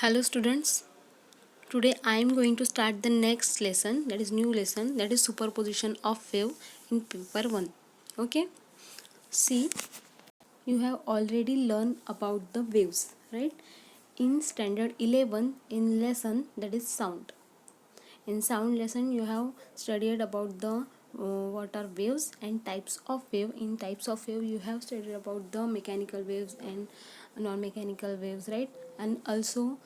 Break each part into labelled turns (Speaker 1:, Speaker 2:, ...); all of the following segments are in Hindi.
Speaker 1: Hello students, today I am going to start the next lesson, that is new lesson, that is superposition of wave in paper 1. Okay, see, you have already learned about the waves, right? In standard 11 in lesson that is sound. In sound lesson you have studied about the what are waves and types of wave. In types of wave you have studied about the mechanical waves and non-mechanical waves, right? And also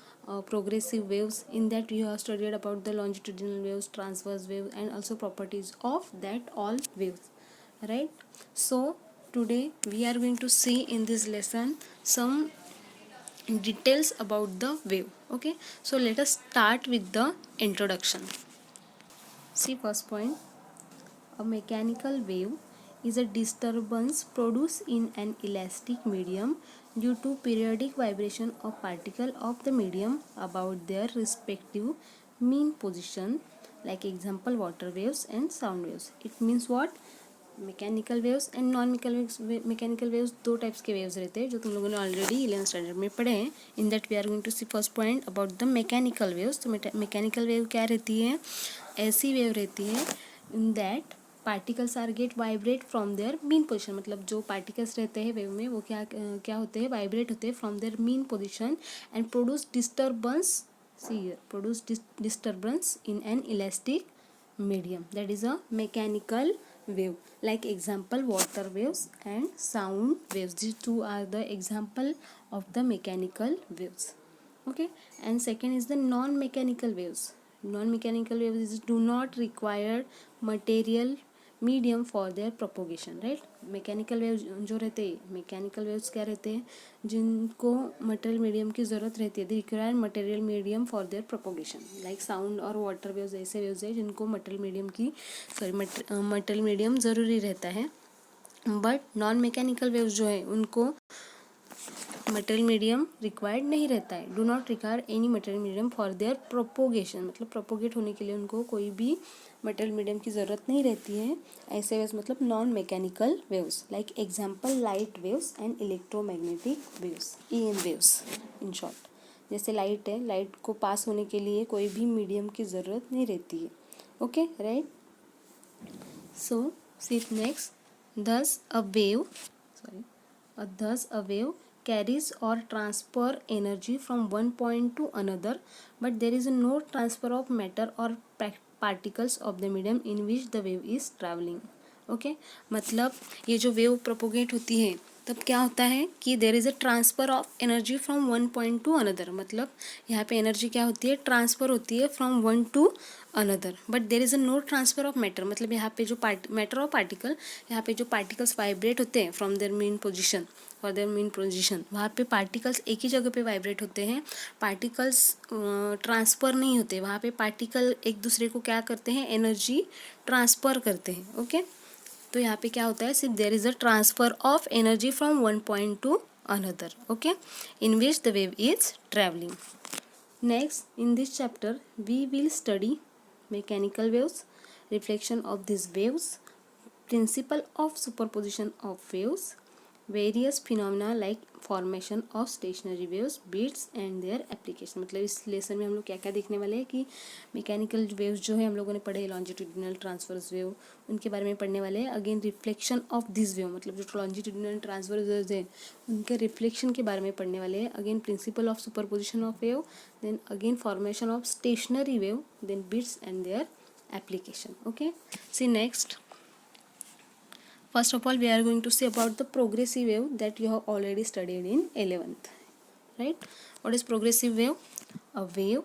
Speaker 1: progressive waves. In that you have studied about the longitudinal waves, transverse waves, and also properties of that all waves, right? So today we are going to see in this lesson some details about the wave. Okay, so let us start with the introduction. See, first point, a mechanical wave is a disturbance produced in an elastic medium due to periodic vibration of particles of the medium about their respective mean position, like example water waves and sound waves. It means what? Mechanical waves and non mechanical waves दो टाइप्स के वेव्स रहते हैं जो तुम लोगों ने ऑलरेडी 11th स्टैंडर्ड में पढ़े हैं. In that we are going to see first point about the mechanical waves. तो मैकेनिकल वेव क्या रहती है? ऐसी वेव रहती है in that particles are get vibrate from their mean position. मतलब जो पार्टिकल्स रहते हैं वेव में वो क्या होते हैं? वाइब्रेट होते हैं from their mean position and produce disturbance. See here, produce disturbance in an elastic medium, that is a mechanical wave. Like example water waves and sound waves, these two are the example of the mechanical waves. Okay, and second is the non mechanical waves. Non mechanical waves do not require material medium for their propagation, right. Mechanical waves जो रहते हैं, मैकेनिकल वेव्स क्या रहते हैं? जिनको मटेरियल मीडियम की ज़रूरत रहती है. They require material medium for their propagation. Like sound और वाटर वेव्स ऐसे वेव्स है जिनको मटेरियल मीडियम की मटेरियल मीडियम ज़रूरी रहता है. बट नॉन मैकेनिकल वेव्स जो है उनको मटेरियल मीडियम रिक्वायर्ड नहीं रहता है. Do not require any material medium for their propagation. मतलब प्रोपोगेट होने के लिए उनको कोई भी मटेरियल मीडियम की ज़रूरत नहीं रहती है. ऐसे वेव्स मतलब non mechanical waves. Like example light waves and electromagnetic waves, EM waves in short. जैसे लाइट है, लाइट को पास होने के लिए कोई भी मीडियम की ज़रूरत नहीं रहती है. Okay, right. So see next, thus a wave carries or transfer energy from one point to another, but there is no transfer of matter or particles of the medium in which the wave is traveling. Okay, मतलब ये जो वेव प्रोपोगेट होती है तब क्या होता है कि देर is a transfer of energy from one point to another. मतलब यहाँ पे एनर्जी क्या होती है? ट्रांसफ़र होती है from one to another. But there is a no transfer of matter. मतलब यहाँ पे जो मैटर और पार्टिकल, यहाँ पे जो पार्टिकल्स वाइब्रेट होते हैं from their mean position for their mean position, वहाँ पे पार्टिकल्स एक ही जगह पे वाइब्रेट होते हैं. पार्टिकल्स ट्रांसफ़र नहीं होते. वहाँ पे पार्टिकल एक दूसरे को क्या करते हैं? एनर्जी ट्रांसफ़र करते हैं. ओके, तो यहाँ पे क्या होता है? सिर्फ there is a transfer of energy from one point to another. Okay, in which the wave is travelling. Next, in this chapter we will study mechanical waves, reflection of these waves, principle of superposition of waves, various phenomena like formation of stationary waves, beats and their application. मतलब इस लेसन में हम लोग क्या क्या देखने वाले हैं कि मैकेनिकल वेव्स जो है हम लोगों ने पढ़े, लॉन्जिट्यूडिनल ट्रांसवर्स वेव, उनके बारे में पढ़ने वाले हैं. Again reflection of this wave, मतलब जो लॉन्जिट्यूडिनल ट्रांसवर्स वेव्स है उनके रिफ्लेक्शन के बारे में पढ़ने वाले हैं. Again principle of superposition of wave, then again formation of stationary wave, then bits and their application. Okay, see next, first of all we are going to see about the progressive wave that you have already studied in 11th, right? What is progressive wave? A wave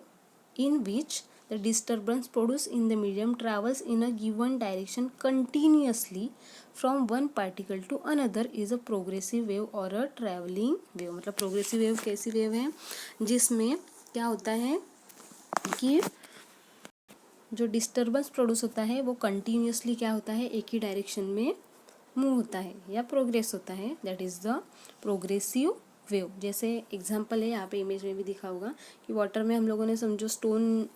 Speaker 1: in which the disturbance produced in the medium travels in a given direction continuously from one particle to another is a progressive wave or a traveling wave. मतलब progressive wave कैसी wave है जिसमें क्या होता है कि जो डिस्टर्बेंस प्रोड्यूस होता है वो कंटिन्यूसली क्या होता है? एक ही डायरेक्शन में मूव होता है या प्रोग्रेस होता है. That is the progressive wave. जैसे एग्जांपल है यहाँ पे इमेज में भी दिखा होगा कि वाटर में हम लोगों ने समझो स्टोन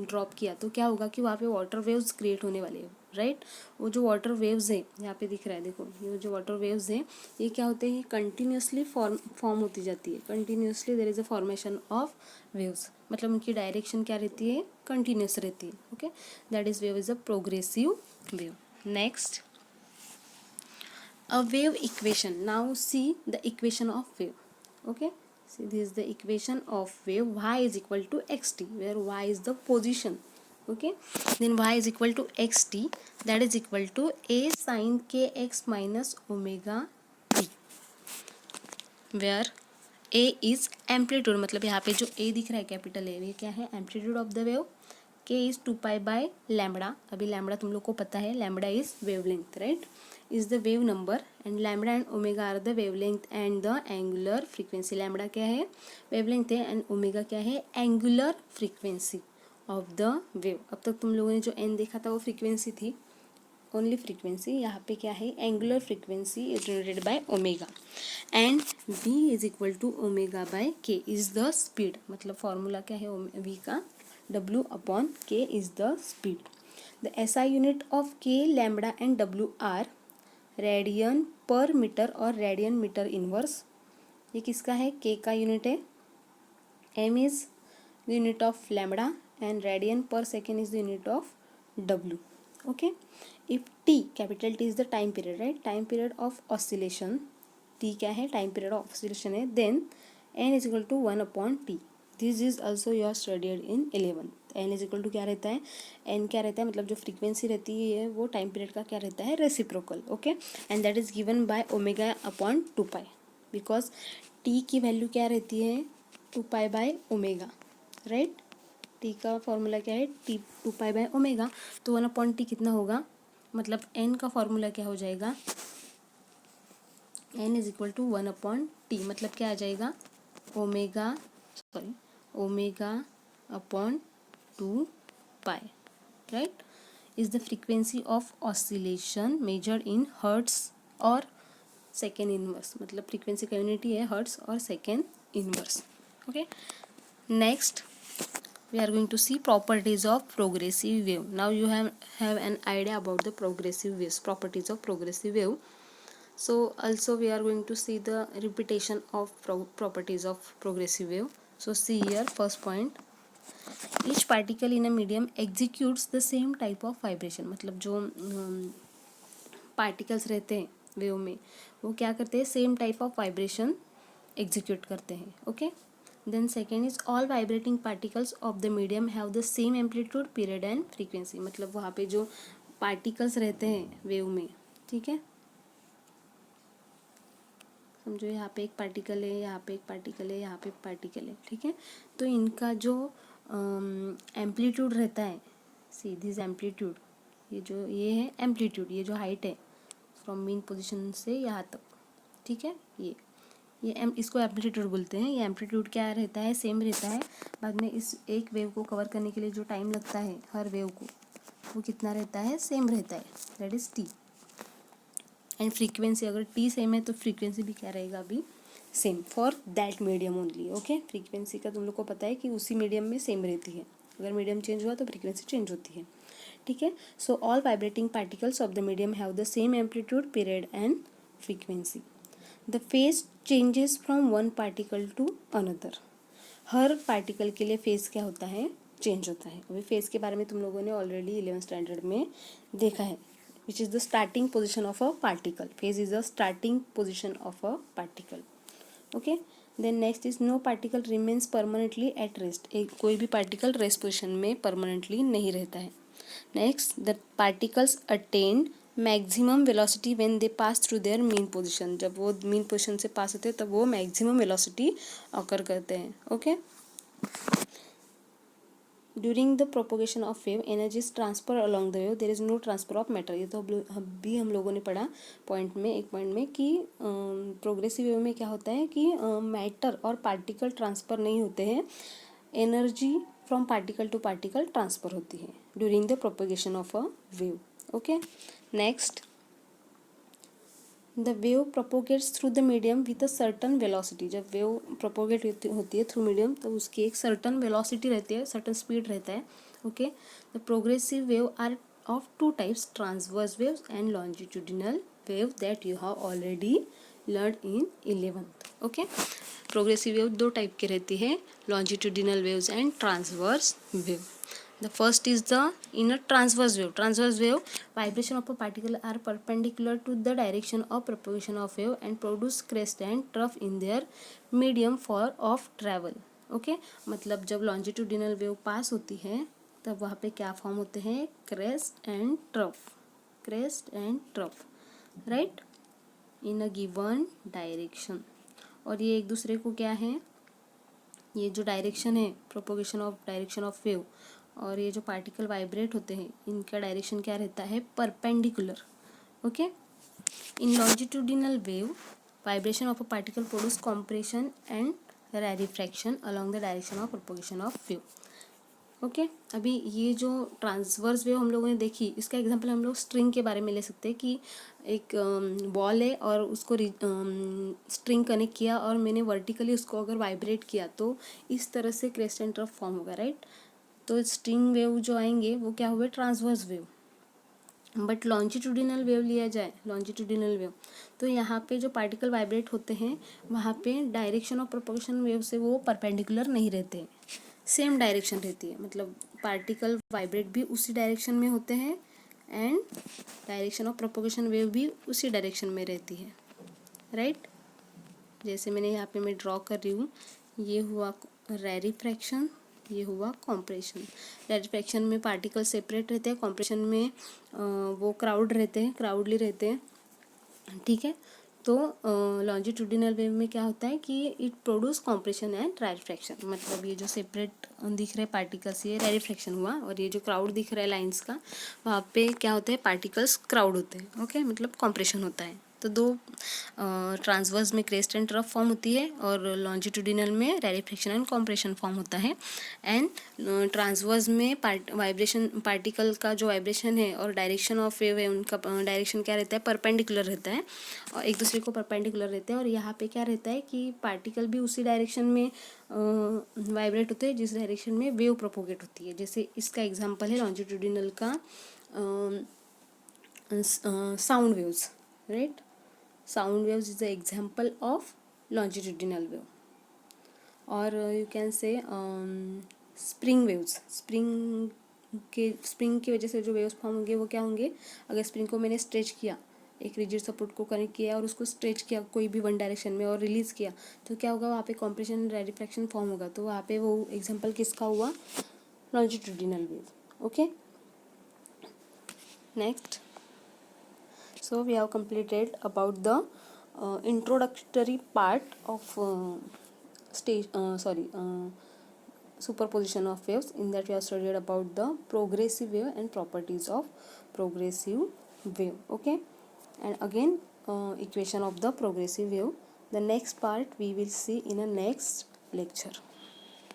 Speaker 1: ड्रॉप किया तो क्या होगा कि वहाँ पे वाटर वेव्स क्रिएट होने वाले हैं, राइट। वो जो वाटर वेव्स है यहाँ पे दिख रहा है, देखो ये जो वाटर वेव्स है ये क्या होते हैं, कंटिन्यूसली फॉर्म होती जाती है, continuously there is a formation of waves, मतलब उनकी डायरेक्शन क्या रहती है, कंटिन्यूस रहती है, okay. That is wave is a progressive wave. Next, a wave equation. Now see the equation of wave, okay. See, this is the equation of wave. Y is equal to xt, where y is the position, okay. Then y is equal to xt, that is equal to a sin kx minus omega t, where a is amplitude, मतलब यहाँ पे जो a दिख रहा है कैपिटल A, ये क्या है, amplitude of the wave. k is 2 pi by lambda, अभी लैम्बडा तुम लोग को पता है, lambda is wavelength, right, is the wave number, and lambda and omega are the wavelength and the angular frequency. Lambda क्या है, wavelength है, and omega क्या है, angular frequency of the wave। अब तक तुम लोगों ने जो n देखा था वो frequency थी, ओनली फ्रीक्वेंसी, यहाँ पे क्या है, angular frequency is denoted by omega, and v is equal to omega by k is the speed, मतलब फॉर्मूला क्या है v का, w upon k is the speed. The SI unit of k, lambda and w are radian per metre और रेडियन मीटर इनवर्स। ये किसका है, k का यूनिट है, m is the unit of lambda and radian per second is the unit of w, okay. If t, capital T is the time period, right, time period of oscillation, t क्या है, time period of oscillation है, then n is equal to 1 upon t, this is also you are studied in 11th। n is equal to क्या रहता है, n क्या रहता है, मतलब जो फ्रीक्वेंसी रहती है वो टाइम पीरियड का क्या रहता है, reciprocal, okay, and that is given by omega upon 2 pi, because t की वैल्यू क्या रहती है, 2 pi by omega, right. T का फॉर्मूला क्या है, टी 2 पाई बाय ओमेगा, तो 1 अपॉन टी कितना होगा, मतलब एन का फॉर्मूला क्या हो जाएगा, n is equal to 1 upon T, मतलब क्या आ जाएगा, omega, sorry, omega upon 2 pi, right, is the frequency of oscillation measured in hertz और सेकेंड इनवर्स, मतलब फ्रीक्वेंसी का यूनिट है हर्ट्स और second inverse, okay. Next we are going to see properties of progressive wave. Now you have an idea about the progressive waves, properties of progressive wave. So also we are going to see the repetition of properties of progressive wave. So see here, first point, each particle in a medium executes the same type of vibration, मतलब जो particles रहते हैं वेव में वो क्या करते हैं, same type of vibration execute करते हैं, okay. Then second is all vibrating particles of the medium have the same amplitude, period and frequency, मतलब वहाँ पे जो पार्टिकल्स रहते हैं वेव में, ठीक है, समझो यहाँ पे एक पार्टिकल है, यहाँ पे एक पार्टिकल है, यहाँ पे एक पार्टिकल है, ठीक है, तो इनका जो एम्पलीट्यूड रहता है, सी दिस एम्पलीट्यूड, ये जो ये है एम्पलीट्यूड, ये जो हाइट है फ्रॉम मीन पोजीशन से यहाँ तक, ठीक है, ये इसको एम्पलीट्यूड बोलते हैं। ये एम्पलीट्यूड क्या रहता है, सेम रहता है। बाद में इस एक वेव को कवर करने के लिए जो टाइम लगता है हर वेव को, वो कितना रहता है, सेम रहता है, that is T. And frequency, अगर टी सेम है तो फ्रीक्वेंसी भी क्या रहेगा, अभी same for that medium only, okay. Frequency का तुम लोग को पता है कि उसी मीडियम में सेम रहती है, अगर मीडियम चेंज हुआ तो फ्रीक्वेंसी चेंज होती है, ठीक है। So all vibrating particles of the medium have the same amplitude, period and frequency. The phase changes from one particle to another, हर पार्टिकल के लिए फेज क्या होता है, चेंज होता है। अभी फेज के बारे में तुम लोगों ने ऑलरेडी 11th स्टैंडर्ड में देखा है, which is the starting position of a particle, phase is the starting position of a particle, okay. Then next is no particle remains permanently at rest, एक कोई भी पार्टिकल रेस्ट पोजिशन में परमानेंटली नहीं रहता है। Next, the particles attain maximum velocity when they pass through their mean position, जब वो मीन पोजीशन से पास होते हैं तब वो मैक्सिमम वेलोसिटी ऑकर करते हैं, okay. During the propagation of wave energy is transfer along the wave, there is no transfer of matter, ये तो भी हम लोगों ने पढ़ा पॉइंट में, एक पॉइंट में, कि प्रोग्रेसिव वेव में क्या होता है कि मैटर और पार्टिकल ट्रांसफर नहीं होते हैं, energy from particle to particle transfer होती है during the propagation of a wave, okay. Next, the wave propagates through the medium with a certain velocity. जब वेव प्रोपोगेट होती है थ्रू मीडियम तो उसकी एक सर्टन वेलोसिटी रहती है, सर्टन स्पीड रहता है. Okay. The progressive wave are of two types, transverse waves and longitudinal wave that you have already learn in 11th. Okay. Progressive wave दो टाइप की रहती है, longitudinal waves and transverse wave. The first is the in a transverse wave. Transverse wave, vibration of a particle are perpendicular to the direction of propagation of wave and produce crest and trough in their medium for of travel. Okay, मतलब जब longitudinal wave पास होती है तब वहाँ पे क्या फॉर्म होते हैं, crest and trough, crest and trough, right, in a given direction. और ये एक दूसरे को क्या है, ये जो डायरेक्शन है propagation of direction of wave और ये जो पार्टिकल वाइब्रेट होते हैं इनका डायरेक्शन क्या रहता है, perpendicular. Okay. In longitudinal wave vibration of a particle produce compression and rarefaction along the direction of propagation of wave. Okay. अभी ये जो ट्रांसवर्स वेव हम लोगों ने देखी, इसका एग्जांपल हम लोग स्ट्रिंग के बारे में ले सकते हैं कि एक बॉल है और उसको स्ट्रिंग कनेक्ट किया और मैंने वर्टिकली उसको अगर वाइब्रेट किया तो इस तरह से क्रेस्ट एंड ट्रफ फॉर्म होगा, राइट. तो स्ट्रिंग वेव जो आएंगे वो क्या हुए, transverse wave. But longitudinal wave लिया जाए, लॉन्जिट्यूडिनल वेव, तो यहाँ पे जो पार्टिकल वाइब्रेट होते हैं वहाँ पे डायरेक्शन ऑफ प्रोपोगेशन वेव से वो परपेंडिकुलर नहीं रहते, सेम डायरेक्शन रहती है. मतलब पार्टिकल वाइब्रेट भी उसी डायरेक्शन में होते हैं and direction of propagation wave भी उसी डायरेक्शन में रहती है, राइट. जैसे मैंने यहाँ पे मैं ड्रॉ कर रही हूँ, ये हुआ रैरिफ्रैक्शन, ये हुआ कॉम्प्रेशन. रैरिफ्रैक्शन में पार्टिकल सेपरेट रहते हैं, कॉम्प्रेशन में वो क्राउड रहते हैं, क्राउडली रहते हैं, ठीक है. तो लॉन्जिट्यूडिनल वेव में क्या होता है कि इट प्रोड्यूस कॉम्प्रेशन एंड रैरिफ्रैक्शन. मतलब ये जो सेपरेट दिख रहे पार्टिकल्स ये रैरिफ्रैक्शन हुआ और ये जो क्राउड दिख रहा है लाइंस का वहाँ पे क्या होते हैं, पार्टिकल्स क्राउड होते हैं. ओके. मतलब कॉम्प्रेशन होता है. तो दो ट्रांसवर्स में क्रेस्ट एंड ट्रफ फॉर्म होती है और लॉन्जिट्यूडिनल में रैरिफ्रैक्शन एंड कॉम्प्रेशन फॉर्म होता है. एंड ट्रांसवर्स में वाइब्रेशन, पार्टिकल का जो वाइब्रेशन है और डायरेक्शन ऑफ वेव है उनका डायरेक्शन क्या रहता है, परपेंडिकुलर रहता है और एक दूसरे को परपेंडिकुलर रहते हैं. और यहाँ पे क्या रहता है कि पार्टिकल भी उसी डायरेक्शन में वाइब्रेट होते हैं जिस डायरेक्शन में वेव प्रोपोगेट होती है. जैसे इसका एग्जांपल है लॉन्जिट्यूडिनल का sound waves, right. Sound waves is the example of longitudinal wave. और you can say spring waves. Spring की वजह से जो वेव्स फॉर्म होंगे वो क्या होंगे, अगर स्प्रिंग को मैंने स्ट्रेच किया, एक रिजिड सपोर्ट को कनेक्ट किया और उसको स्ट्रेच किया कोई भी वन डायरेक्शन में और रिलीज़ किया तो क्या होगा, वहाँ पे कॉम्प्रेशन रैरिफ्रैक्शन फॉर्म होगा. तो वहाँ पे वो एग्जांपल किसका हुआ, longitudinal wave. Okay. Next. So we have completed about the introductory part of superposition of waves. In that we have studied about the progressive wave and properties of progressive wave. Okay. And again equation of the progressive wave. The next part we will see in a next lecture.